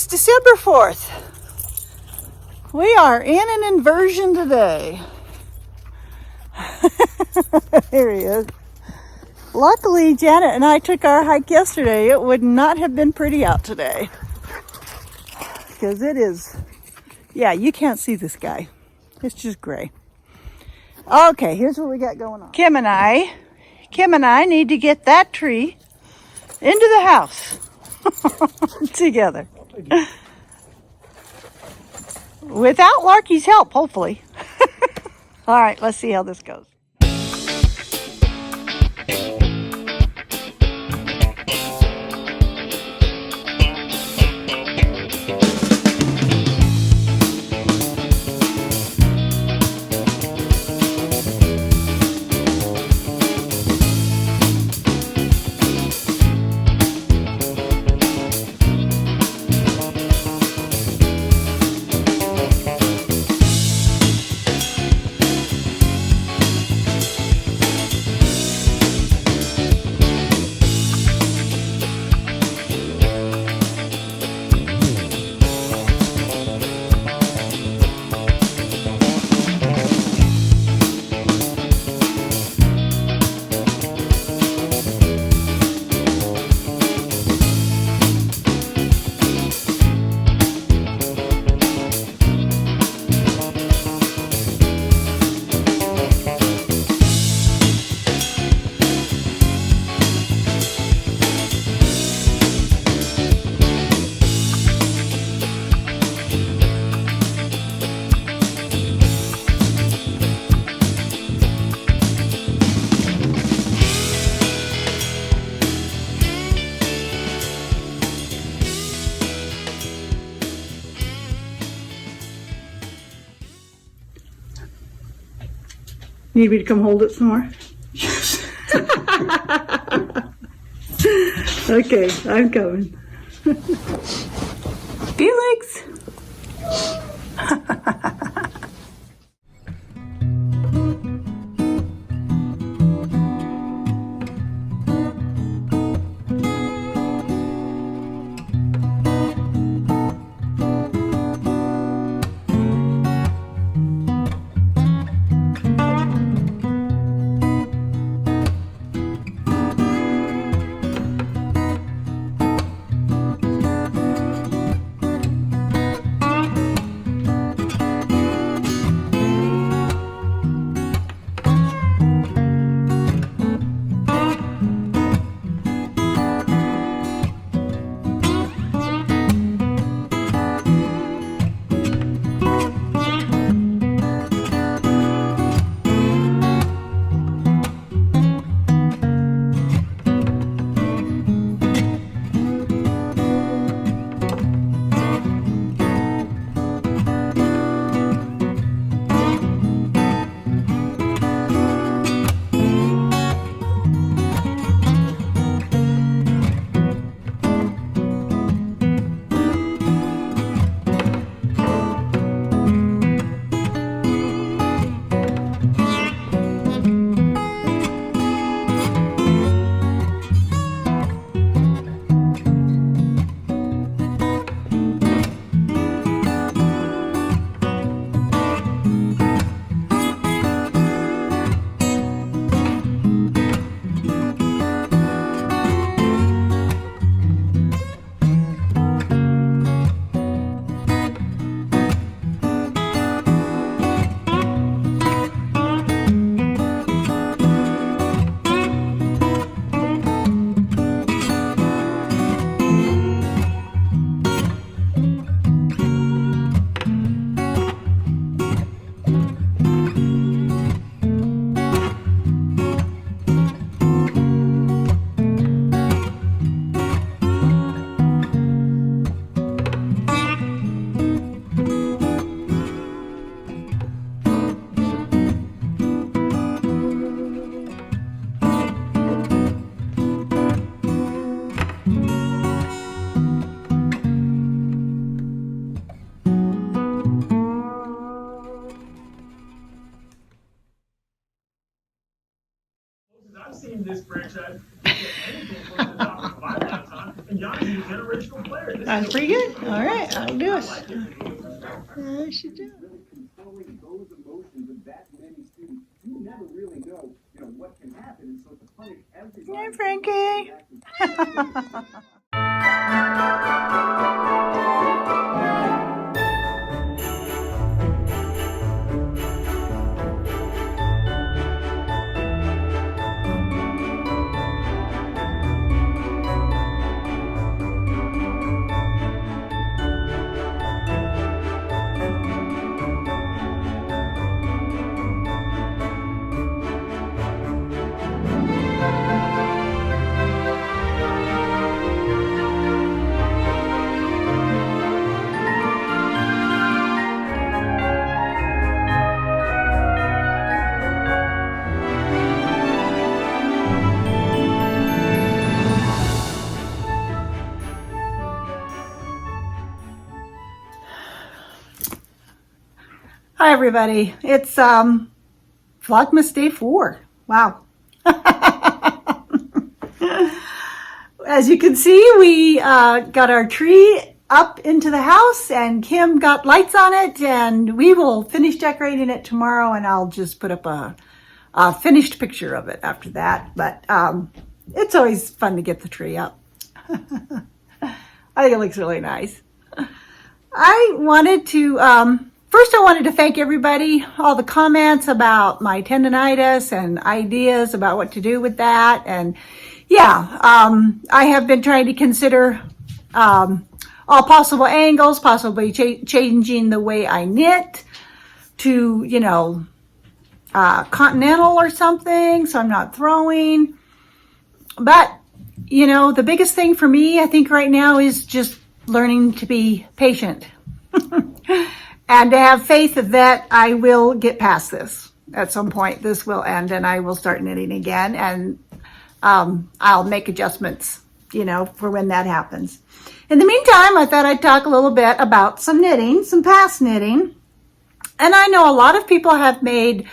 It's December 4th. We are in an inversion today. Here he is. Luckily, Janet and I took our hike yesterday. It would not have been pretty out today. Because it is, yeah, you can't see this guy. It's just gray. Okay, here's what we got going on. Kim and I need to get that tree into the house together. Without Larky's help, hopefully. All right, let's see how this goes. Need me to come hold it some more? Yes. Okay, I'm coming. Felix! in this franchise can get anything close to dropping 5 laps on, and Yanni's a generational player. That's pretty good. All right, I'll do it. I should do it. Controlling those emotions of that many students, you never really know, what can happen, and so to punish everybody. Hey, Frankie. Hi, everybody. It's Vlogmas Day 4. Wow. As you can see, we got our tree up into the house, and Kim got lights on it, and we will finish decorating it tomorrow, and I'll just put up a finished picture of it after that. But it's always fun to get the tree up. I think it looks really nice. I wanted to... First, I wanted to thank everybody, all the comments about my tendonitis and ideas about what to do with that. And yeah, I have been trying to consider all possible angles, possibly changing the way I knit to, continental or something, so I'm not throwing. But, the biggest thing for me, I think right now, is just learning to be patient. And to have faith that I will get past this. At some point, this will end and I will start knitting again. And I'll make adjustments, for when that happens. In the meantime, I thought I'd talk a little bit about some knitting, some past knitting. And I know a lot of people have made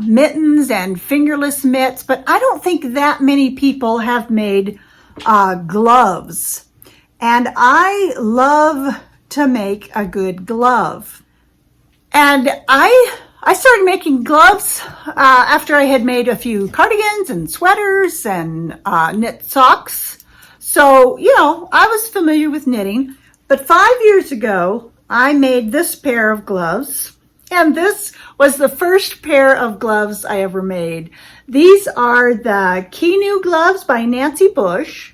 mittens and fingerless mitts, but I don't think that many people have made gloves. And I love to make a good glove. And I started making gloves after I had made a few cardigans and sweaters and knit socks. So, I was familiar with knitting. But 5 years ago, I made this pair of gloves. And this was the first pair of gloves I ever made. These are the Kinu gloves by Nancy Bush.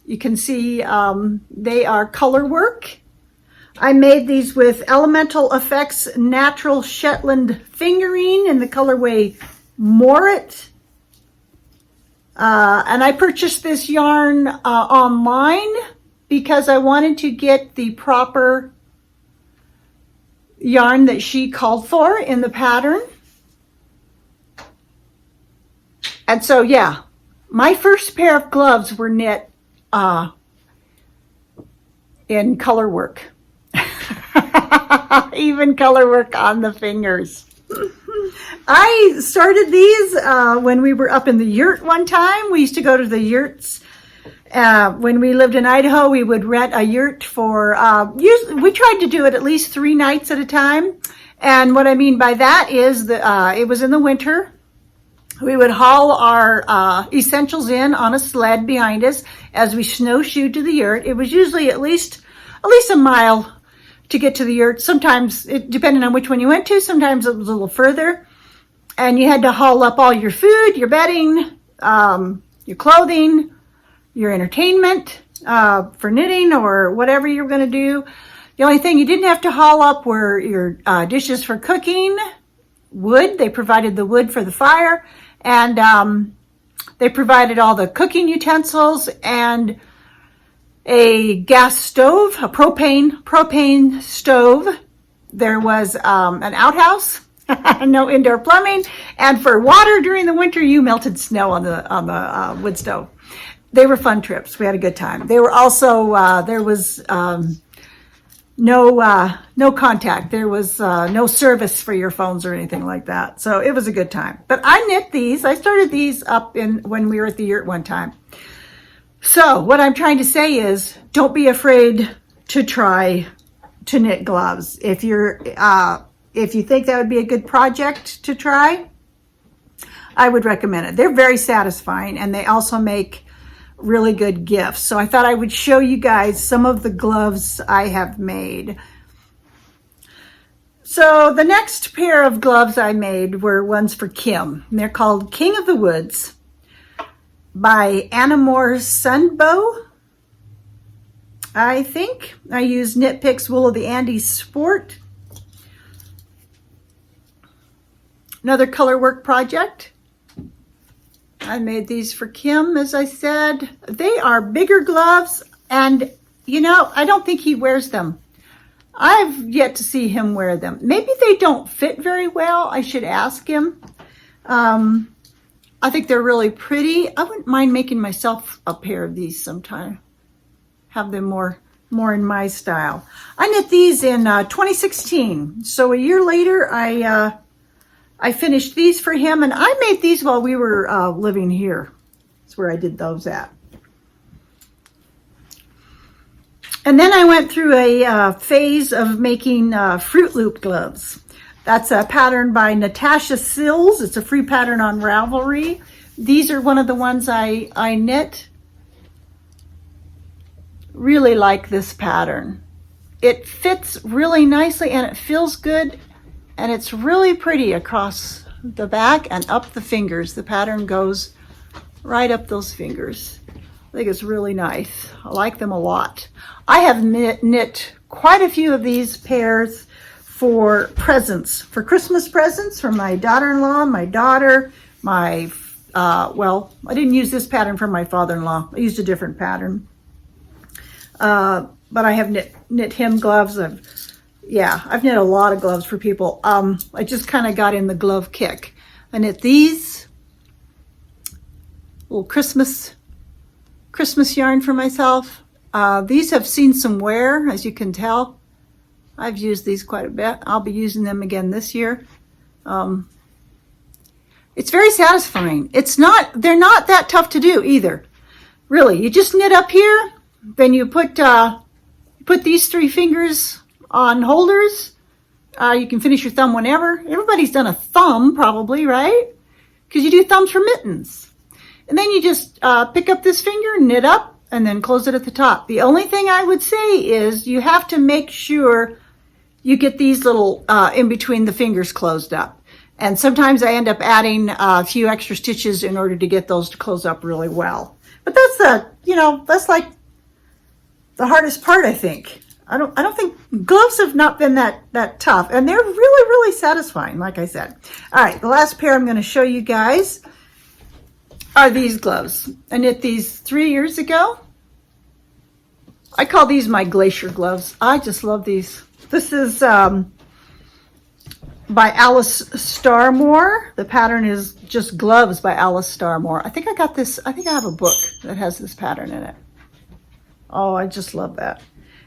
You can see they are color work. I made these with Elemental Effects Natural Shetland Fingering in the colorway Morit. And I purchased this yarn online because I wanted to get the proper yarn that she called for in the pattern. And so, yeah, my first pair of gloves were knit in color work. Even color work on the fingers. I started these when we were up in the yurt one time. We used to go to the yurts. When we lived in Idaho, we would rent a yurt for, we tried to do it at least 3 nights at a time. And what I mean by that is that it was in the winter. We would haul our essentials in on a sled behind us as we snowshoed to the yurt. It was usually at least a mile to get to the yurt. Sometimes, depending on which one you went to, sometimes it was a little further. And you had to haul up all your food, your bedding, your clothing, your entertainment for knitting or whatever you were going to do. The only thing you didn't have to haul up were your dishes for cooking, wood. They provided the wood for the fire. And they provided all the cooking utensils and a gas stove, a propane stove. There was an outhouse, no indoor plumbing, and for water during the winter, you melted snow on the wood stove. They were fun trips. We had a good time. They were also there was no contact. There was no service for your phones or anything like that. So it was a good time. But I knit these. I started these up when we were at the yurt one time. So what I'm trying to say is, don't be afraid to try to knit gloves. If you think that would be a good project to try, I would recommend it. They're very satisfying, and they also make really good gifts. So I thought I would show you guys some of the gloves I have made. So the next pair of gloves I made were ones for Kim. They're called King of the Woods by Anna Moore Sunbow, I think. I use Knit Picks Wool of the Andes Sport. Another color work project. I made these for Kim, as I said. They are bigger gloves, and you know, I don't think he wears them. I've yet to see him wear them. Maybe they don't fit very well. I should ask him. I think they're really pretty. I wouldn't mind making myself a pair of these sometime. Have them more in my style. I knit these in 2016. So a year later, I finished these for him, and I made these while we were living here. That's where I did those at. And then I went through a phase of making Fruit Loop gloves. That's a pattern by Natasha Sills. It's a free pattern on Ravelry. These are one of the ones I knit. Really like this pattern. It fits really nicely, and it feels good. And it's really pretty across the back and up the fingers. The pattern goes right up those fingers. I think it's really nice. I like them a lot. I have knit quite a few of these pairs for presents, for Christmas presents for my daughter-in-law, my daughter, well, I didn't use this pattern for my father-in-law. I used a different pattern. But I have knit him gloves. I've knit a lot of gloves for people. I just kind of got in the glove kick. I knit these little Christmas yarn for myself. These have seen some wear, as you can tell. I've used these quite a bit. I'll be using them again this year. It's very satisfying. They're not that tough to do either. Really, you just knit up here, then you put these 3 fingers on holders. You can finish your thumb whenever. Everybody's done a thumb probably, right? Because you do thumbs for mittens. And then you just pick up this finger, knit up, and then close it at the top. The only thing I would say is you have to make sure you get these little in between the fingers closed up. And sometimes I end up adding a few extra stitches in order to get those to close up really well. But that's that's like the hardest part, I think. I don't think gloves have not been that tough, and they're really, really satisfying, like I said. All right, the last pair I'm going to show you guys are these gloves. I knit these 3 years ago. I call these my glacier gloves. I just love these. This is by Alice Starmore. The pattern is just Gloves by Alice Starmore. I think I got this. I think I have a book that has this pattern in it. Oh, I just love that.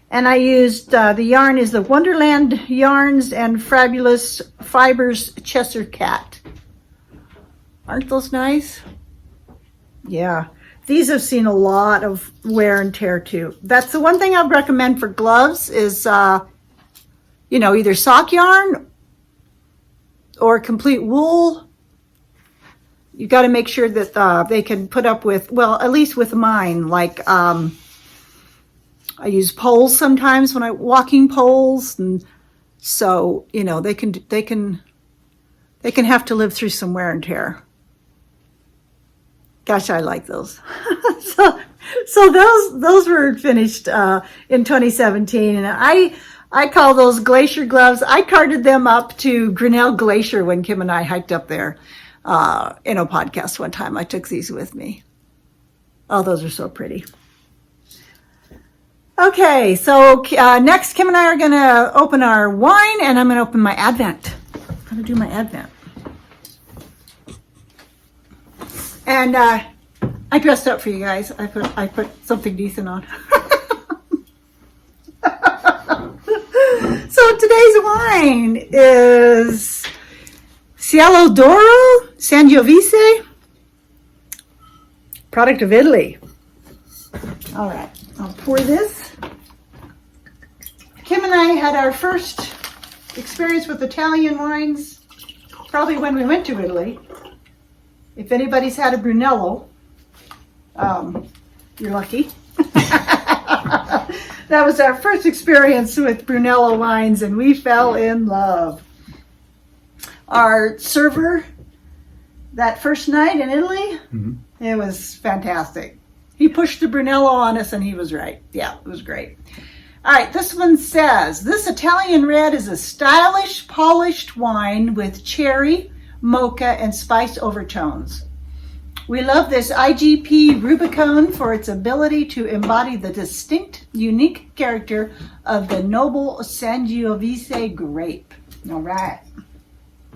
And I used, the yarn is the Wonderland Yarns and Fabulous Fibers Cheshire Cat. Aren't those nice? Yeah. These have seen a lot of wear and tear too. That's the one thing I'd recommend for gloves is, either sock yarn or complete wool. You got to make sure that they can put up with, well, at least with mine, like, I use poles sometimes when walking poles, and so they can have to live through some wear and tear. Gosh, I like those. so those were finished in 2017, and I call those glacier gloves. I carted them up to Grinnell Glacier when Kim and I hiked up there in a podcast one time. I took these with me. Oh, those are so pretty. Okay, so next Kim and I are going to open our wine, and I'm going to open my Advent. I'm going to do my Advent. And I dressed up for you guys. I put something decent on. today's wine is Cielo d'Oro Sangiovese, product of Italy. All right, I'll pour this. Kim and I had our first experience with Italian wines probably when we went to Italy. If anybody's had a Brunello, you're lucky. That was our first experience with Brunello wines, and we fell in love. Our server that first night in Italy, it was fantastic. He pushed the Brunello on us, and he was right. Yeah, it was great. All right, this one says, this Italian red is a stylish, polished wine with cherry, mocha, and spice overtones. We love this IGP Rubicon for its ability to embody the distinct, unique character of the noble Sangiovese grape. All right,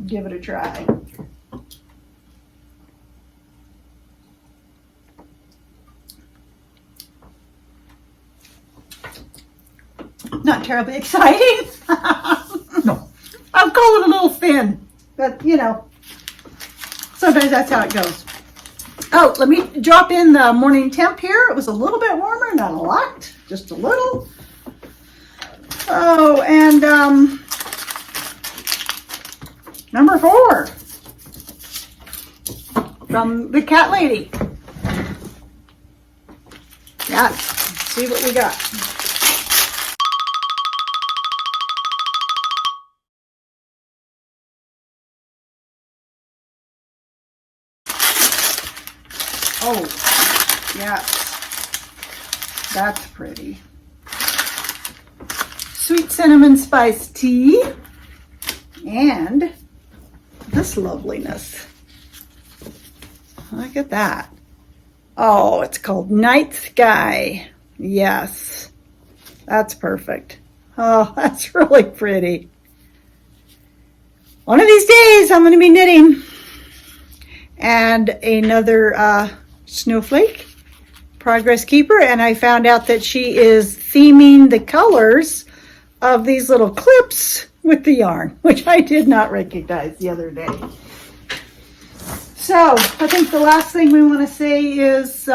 give it a try. Not terribly exciting. No. I'll call it a little thin, but you know, sometimes that's how it goes. Oh, let me drop in the morning temp here. It was a little bit warmer, not a lot, just a little. Oh, and number 4 from the cat lady. Yeah, let's see what we got. Oh, yes, that's pretty. Sweet cinnamon spice tea, and this loveliness. Look at that. Oh, it's called Night Sky. Yes, that's perfect. Oh, that's really pretty. One of these days, I'm going to be knitting. And another snowflake, Progress Keeper, and I found out that she is theming the colors of these little clips with the yarn, which I did not recognize the other day. So I think the last thing we want to say is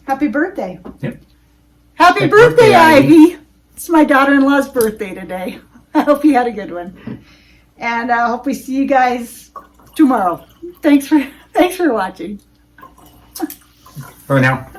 happy birthday. Yep. Happy birthday, Ivy. It's my daughter-in-law's birthday today. I hope you had a good one. And I hope we see you guys tomorrow. Thanks for watching. For now.